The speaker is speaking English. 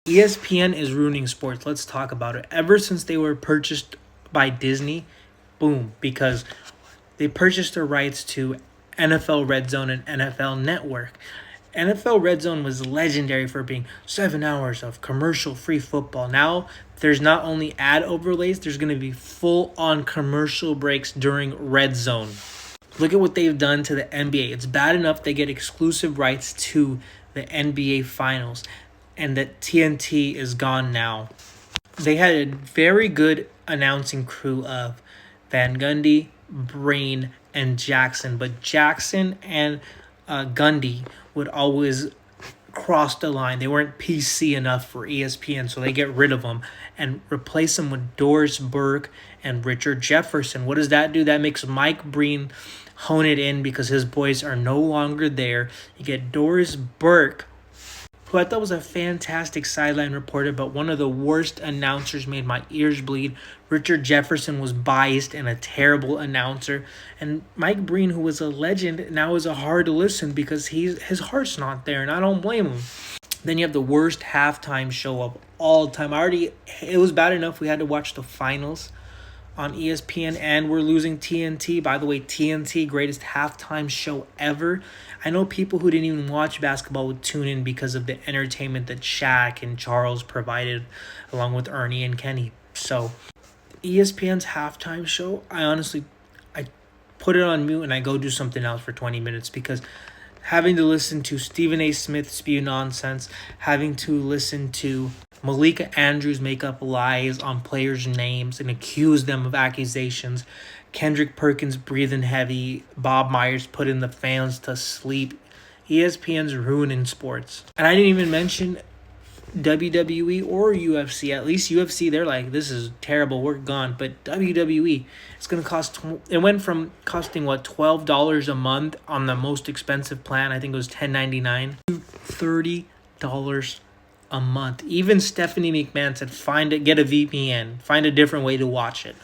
ESPN is ruining sports. Let's talk about it. Ever since they were purchased by Disney, boom, because they purchased the rights to NFL Red Zone and NFL Network. NFL Red Zone was legendary for being 7 hours of commercial-free football. Now, there's not only ad overlays, there's going to be full-on commercial breaks during Red Zone. Look at what they've done to the NBA. It's bad enough they get exclusive rights to the NBA Finals, and that TNT is gone now. They had a very good announcing crew of Van Gundy, Brain, and Jackson, but Jackson and Gundy would always cross the line. They weren't PC enough for ESPN, so they get rid of them and replace them with Doris Burke and Richard Jefferson. What does that do? That makes Mike Breen hone it in because his boys are no longer there. You get Doris Burke, who I thought was a fantastic sideline reporter, but one of the worst announcers, made my ears bleed. Richard Jefferson was biased and a terrible announcer. And Mike Breen, who was a legend, now is a hard to listen because his heart's not there, and I don't blame him. Then you have the worst halftime show of all time. It was bad enough we had to watch the finals on ESPN, and we're losing TNT. By the way, TNT, greatest halftime show ever. I know people who didn't even watch basketball would tune in because of the entertainment that Shaq and Charles provided, along with Ernie and Kenny. So, ESPN's halftime show, I put it on mute and I go do something else for 20 minutes because having to listen to Stephen A. Smith spew nonsense, having to listen to Malika Andrews make up lies on players' names and accuse them of accusations, Kendrick Perkins breathing heavy, Bob Myers putting the fans to sleep. ESPN's ruining sports. And I didn't even mention WWE or UFC. At least UFC, they're like, this is terrible, we're gone. But WWE, it's going to cost, it went from costing, $12 a month on the most expensive plan, I think it was $10.99, to $30 a month. Even Stephanie McMahon said, get a VPN, find a different way to watch it.